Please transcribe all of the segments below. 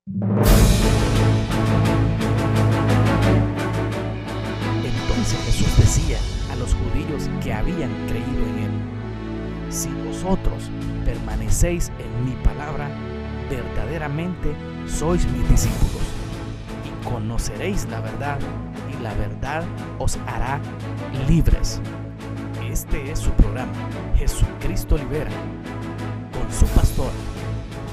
Entonces Jesús decía a los judíos que habían creído en él: si vosotros permanecéis en mi palabra, verdaderamente sois mis discípulos, y conoceréis la verdad, y la verdad os hará libres. Este es su programa, Jesucristo Libera, con su pastor,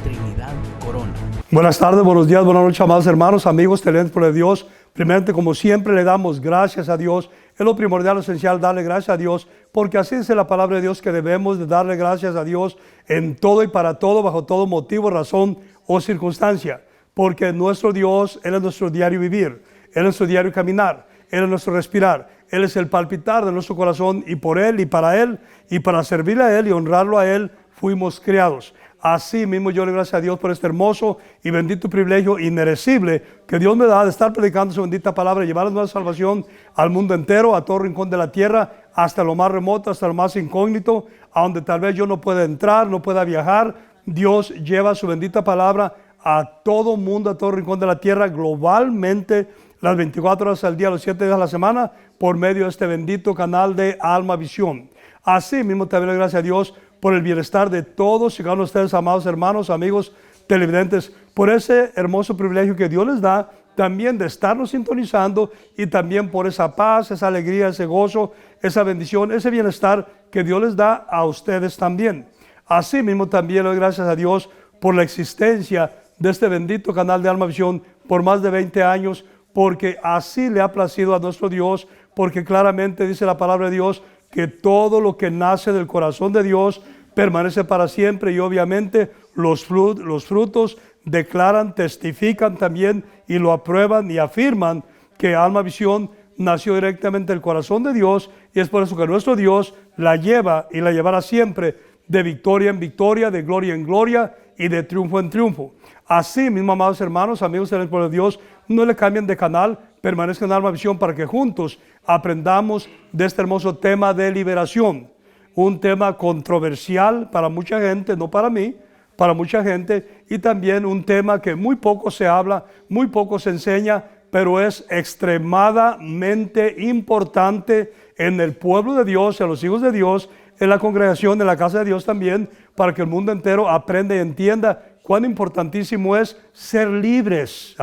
Trinidad Corona. Buenas tardes, buenos días, buenas noches, amados hermanos, amigos, televidentes de Dios. Primeramente, como siempre, le damos gracias a Dios. Es lo primordial, lo esencial, darle gracias a Dios, porque así dice la palabra de Dios, que debemos de darle gracias a Dios en todo y para todo, bajo todo motivo, razón o circunstancia. Porque nuestro Dios, Él es nuestro diario vivir, Él es nuestro diario caminar, Él es nuestro respirar, Él es el palpitar de nuestro corazón, y por Él y para servirle a Él y honrarlo a Él, fuimos creados. Así mismo yo le doy gracias a Dios por este hermoso y bendito privilegio inmerecible que Dios me da de estar predicando su bendita palabra y llevar la nueva salvación al mundo entero, a todo rincón de la tierra, hasta lo más remoto, hasta lo más incógnito, a donde tal vez yo no pueda entrar, no pueda viajar. Dios lleva su bendita palabra a todo mundo, a todo rincón de la tierra, globalmente, las 24 horas al día, los 7 días a la semana, por medio de este bendito canal de Alma Visión. Así mismo también le doy gracias a Dios por el bienestar de todos y cada uno de ustedes, amados hermanos, amigos televidentes, por ese hermoso privilegio que Dios les da también de estarnos sintonizando, y también por esa paz, esa alegría, ese gozo, esa bendición, ese bienestar que Dios les da a ustedes también. Así mismo también le doy gracias a Dios por la existencia de este bendito canal de Alma Visión por más de 20 años, porque así le ha placido a nuestro Dios, porque claramente dice la palabra de Dios que todo lo que nace del corazón de Dios permanece para siempre, y obviamente los frutos declaran, testifican también y lo aprueban y afirman que Alma Visión nació directamente del corazón de Dios, y es por eso que nuestro Dios la lleva y la llevará siempre de victoria en victoria, de gloria en gloria y de triunfo en triunfo. Así mismo, amados hermanos, amigos del pueblo de Dios, no le cambien de canal, permanezcan en Alma Visión para que juntos aprendamos de este hermoso tema de liberación. Un tema controversial para mucha gente, no para mí, para mucha gente, y también un tema que muy poco se habla, muy poco se enseña, pero es extremadamente importante en el pueblo de Dios, en los hijos de Dios, en la congregación, en la casa de Dios también, para que el mundo entero aprenda y entienda cuán importantísimo es ser libres,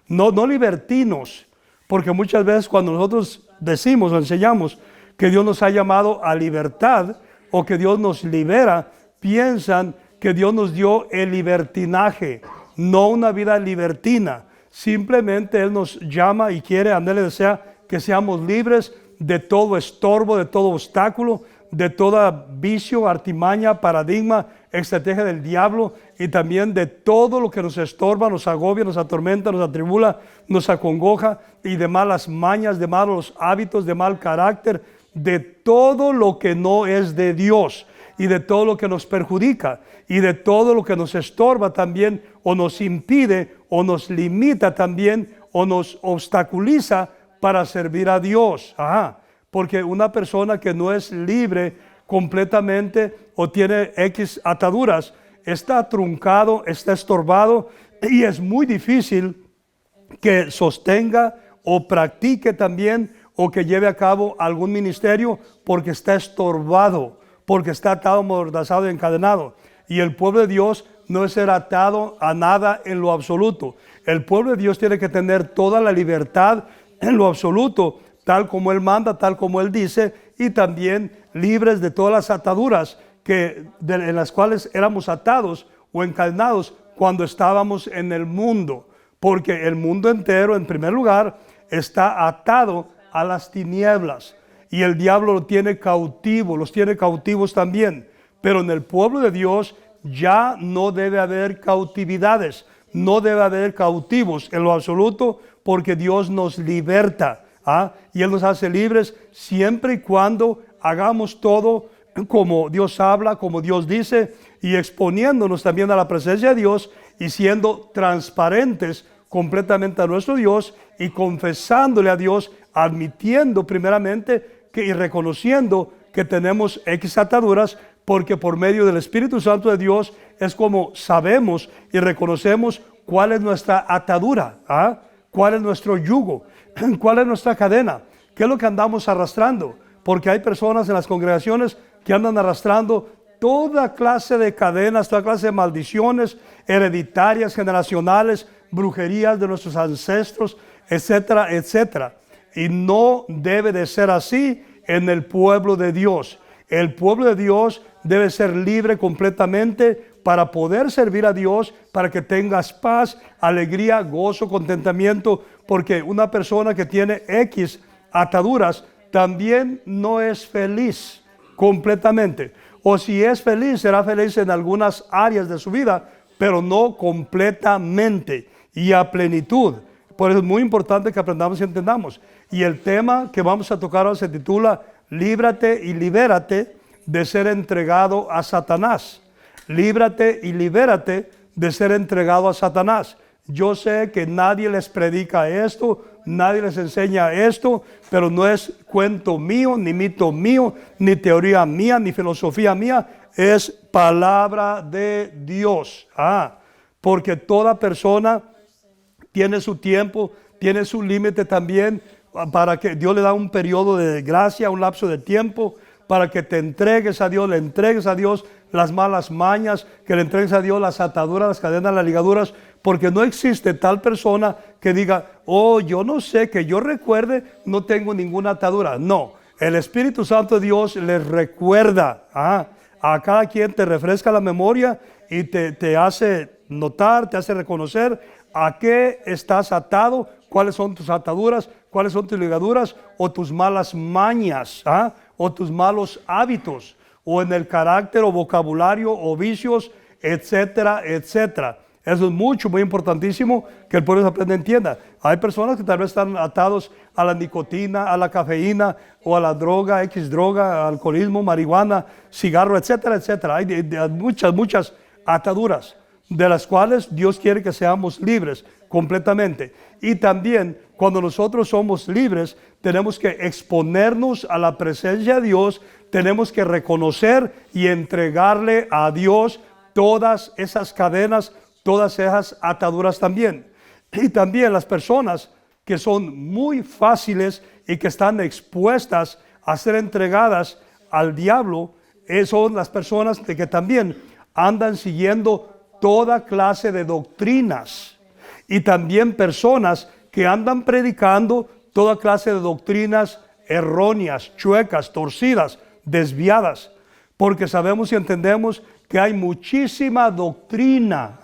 no libertinos, porque muchas veces cuando nosotros decimos o enseñamos que Dios nos ha llamado a libertad o que Dios nos libera, piensan que Dios nos dio el libertinaje, no una vida libertina. Simplemente Él nos llama y quiere, anhela y desea que seamos libres de todo estorbo, de todo obstáculo, de toda vicio, artimaña, paradigma, estrategia del diablo, y también de todo lo que nos estorba, nos agobia, nos atormenta, nos atribula, nos acongoja, y de malas mañas, de malos hábitos, de mal carácter, de todo lo que no es de Dios, y de todo lo que nos perjudica, y de todo lo que nos estorba también, o nos impide, o nos limita también, o nos obstaculiza para servir a Dios. Porque una persona que no es libre completamente o tiene X ataduras, está truncado, está estorbado, y es muy difícil que sostenga o practique también o que lleve a cabo algún ministerio, porque está estorbado, porque está atado, amordazado y encadenado. Y el pueblo de Dios no es ser atado a nada en lo absoluto. El pueblo de Dios tiene que tener toda la libertad en lo absoluto, tal como Él manda, tal como Él dice, y también libres de todas las ataduras en las cuales éramos atados o encadenados cuando estábamos en el mundo, porque el mundo entero, en primer lugar, está atado a las tinieblas, y el diablo lo tiene cautivo, los tiene cautivos también. Pero en el pueblo de Dios ya no debe haber cautividades, no debe haber cautivos en lo absoluto, porque Dios nos liberta, y Él nos hace libres siempre y cuando hagamos todo como Dios habla, como Dios dice, y exponiéndonos también a la presencia de Dios, y siendo transparentes completamente a nuestro Dios, y confesándole a Dios, admitiendo primeramente y reconociendo que tenemos X ataduras, porque por medio del Espíritu Santo de Dios es como sabemos y reconocemos cuál es nuestra atadura, cuál es nuestro yugo, cuál es nuestra cadena, qué es lo que andamos arrastrando, porque hay personas en las congregaciones que andan arrastrando toda clase de cadenas, toda clase de maldiciones hereditarias, generacionales, brujerías de nuestros ancestros, etcétera, etcétera. Y no debe de ser así en el pueblo de Dios. El pueblo de Dios debe ser libre completamente para poder servir a Dios, para que tengas paz, alegría, gozo, contentamiento, porque una persona que tiene X ataduras también no es feliz completamente. O si es feliz, será feliz en algunas áreas de su vida, pero no completamente y a plenitud. Por eso es muy importante que aprendamos y entendamos. Y el tema que vamos a tocar ahora se titula Líbrate y libérate de ser entregado a Satanás. Líbrate y libérate de ser entregado a Satanás. Yo sé que nadie les predica esto, nadie les enseña esto, pero no es cuento mío, ni mito mío, ni teoría mía, ni filosofía mía, es palabra de Dios. Porque toda persona tiene su tiempo, tiene su límite también, para que Dios le da un periodo de gracia, un lapso de tiempo, para que te entregues a Dios, le entregues a Dios las malas mañas, que le entregues a Dios las ataduras, las cadenas, las ligaduras, porque no existe tal persona que diga, oh, yo no sé, que yo recuerde, no tengo ninguna atadura. No, el Espíritu Santo de Dios les recuerda, a cada quien te refresca la memoria y te hace notar, te hace reconocer a qué estás atado, cuáles son tus ataduras, cuáles son tus ligaduras o tus malas mañas, o tus malos hábitos, o en el carácter o vocabulario o vicios, etcétera, etcétera. Eso es muy importantísimo que el pueblo aprenda y entienda. Hay personas que tal vez están atados a la nicotina, a la cafeína o a la droga, X droga, alcoholismo, marihuana, cigarro, etcétera, etcétera. Hay muchas ataduras de las cuales Dios quiere que seamos libres completamente. Y también cuando nosotros somos libres, tenemos que exponernos a la presencia de Dios, tenemos que reconocer y entregarle a Dios todas esas cadenas, todas esas ataduras también. Y también las personas que son muy fáciles y que están expuestas a ser entregadas al diablo, son las personas que también andan siguiendo toda clase de doctrinas. Y también personas que andan predicando toda clase de doctrinas erróneas, chuecas, torcidas, desviadas. Porque sabemos y entendemos que hay muchísima doctrina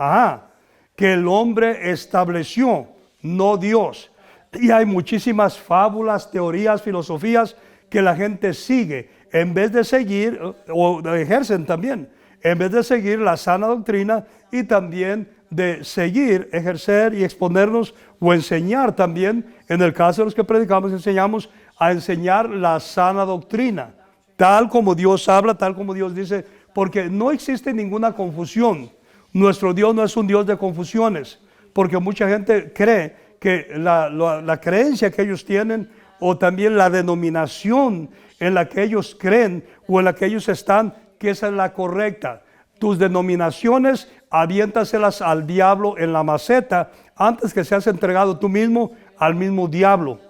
que el hombre estableció, no Dios. Y hay muchísimas fábulas, teorías, filosofías que la gente sigue en vez de seguir, o ejercen también, en vez de seguir la sana doctrina y también de seguir, ejercer y exponernos o enseñar también, en el caso de los que predicamos, enseñamos a enseñar la sana doctrina, tal como Dios habla, tal como Dios dice, porque no existe ninguna confusión. Nuestro Dios no es un Dios de confusiones, porque mucha gente cree que la creencia que ellos tienen o también la denominación en la que ellos creen o en la que ellos están, que esa es la correcta. Tus denominaciones, aviéntaselas al diablo en la maceta antes que seas entregado tú mismo al mismo diablo.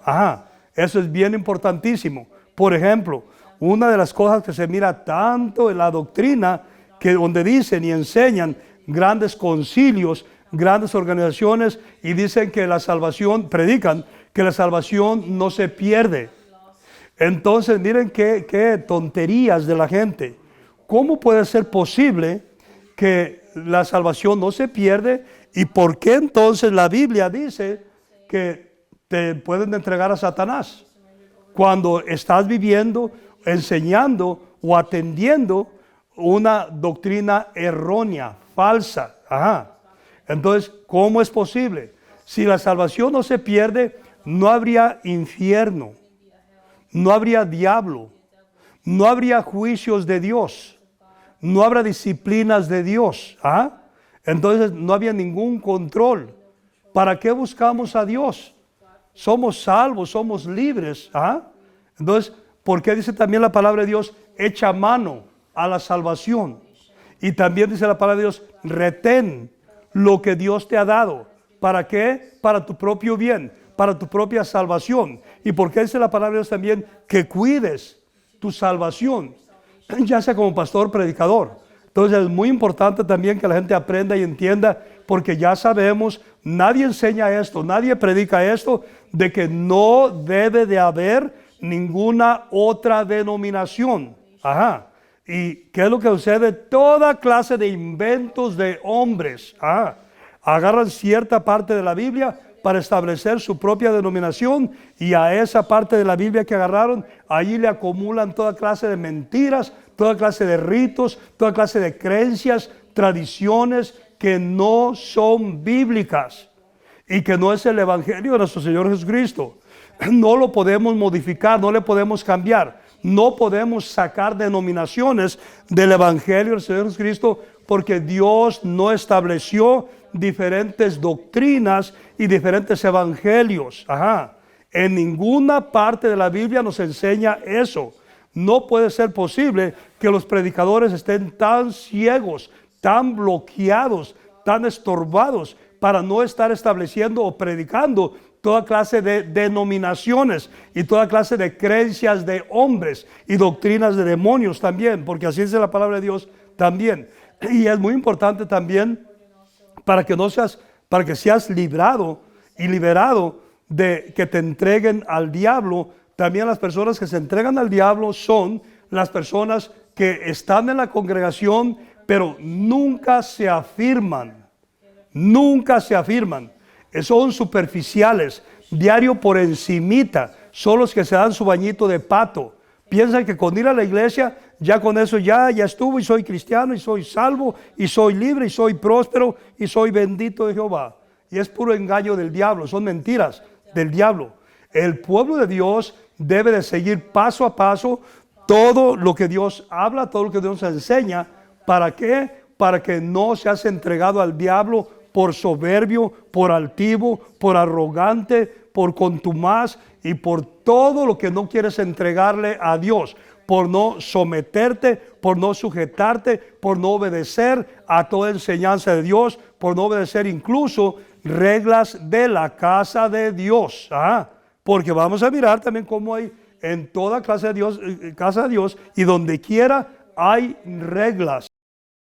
Eso es bien importantísimo. Por ejemplo, una de las cosas que se mira tanto en la doctrina, que donde dicen y enseñan grandes concilios, grandes organizaciones, y dicen que la salvación, predican que la salvación no se pierde. Entonces miren qué tonterías de la gente. ¿Cómo puede ser posible que la salvación no se pierde? ¿Y por qué entonces la Biblia dice que te pueden entregar a Satanás? Cuando estás viviendo, enseñando o atendiendo una doctrina errónea, falsa. Entonces, ¿cómo es posible? Si la salvación no se pierde, no habría infierno, no habría diablo, no habría juicios de Dios. No habrá disciplinas de Dios. Entonces no había ningún control. ¿Para qué buscamos a Dios? Somos salvos, somos libres. Entonces, ¿por qué dice también la palabra de Dios? Echa mano a la salvación. Y también dice la palabra de Dios, retén lo que Dios te ha dado. ¿Para qué? Para tu propio bien, para tu propia salvación. Y porque dice la palabra de Dios también que cuides tu salvación, ya sea como pastor, predicador. Entonces es muy importante también que la gente aprenda y entienda, porque ya sabemos, nadie enseña esto, nadie predica esto, de que no debe de haber ninguna otra denominación. Ajá. ¿Y qué es lo que sucede? Toda clase de inventos de hombres. Agarran cierta parte de la Biblia para establecer su propia denominación, y a esa parte de la Biblia que agarraron, allí le acumulan toda clase de mentiras, toda clase de ritos, toda clase de creencias, tradiciones que no son bíblicas y que no es el evangelio de nuestro Señor Jesucristo. No lo podemos modificar, no le podemos cambiar. No podemos sacar denominaciones del evangelio del Señor Jesucristo, porque Dios no estableció diferentes doctrinas y diferentes evangelios. En ninguna parte de la Biblia nos enseña eso. No puede ser posible que los predicadores estén tan ciegos, tan bloqueados, tan estorbados para no estar estableciendo o predicando toda clase de denominaciones y toda clase de creencias de hombres y doctrinas de demonios también, porque así dice la palabra de Dios también. Y es muy importante también para que seas librado y liberado de que te entreguen al diablo. También las personas que se entregan al diablo son las personas que están en la congregación, pero nunca se afirman. Nunca se afirman. Son superficiales, diario por encimita. Son los que se dan su bañito de pato. Piensan que con ir a la iglesia, ya con eso ya estuvo, y soy cristiano, y soy salvo, y soy libre, y soy próspero, y soy bendito de Jehová. Y es puro engaño del diablo, son mentiras del diablo. El pueblo de Dios debe de seguir paso a paso todo lo que Dios habla, todo lo que Dios enseña. ¿Para qué? Para que no seas entregado al diablo por soberbio, por altivo, por arrogante, por contumaz y por todo lo que no quieres entregarle a Dios, por no someterte, por no sujetarte, por no obedecer a toda enseñanza de Dios, por no obedecer incluso reglas de la casa de Dios. Porque vamos a mirar también cómo hay en toda clase de Dios, casa de Dios, y donde quiera hay reglas.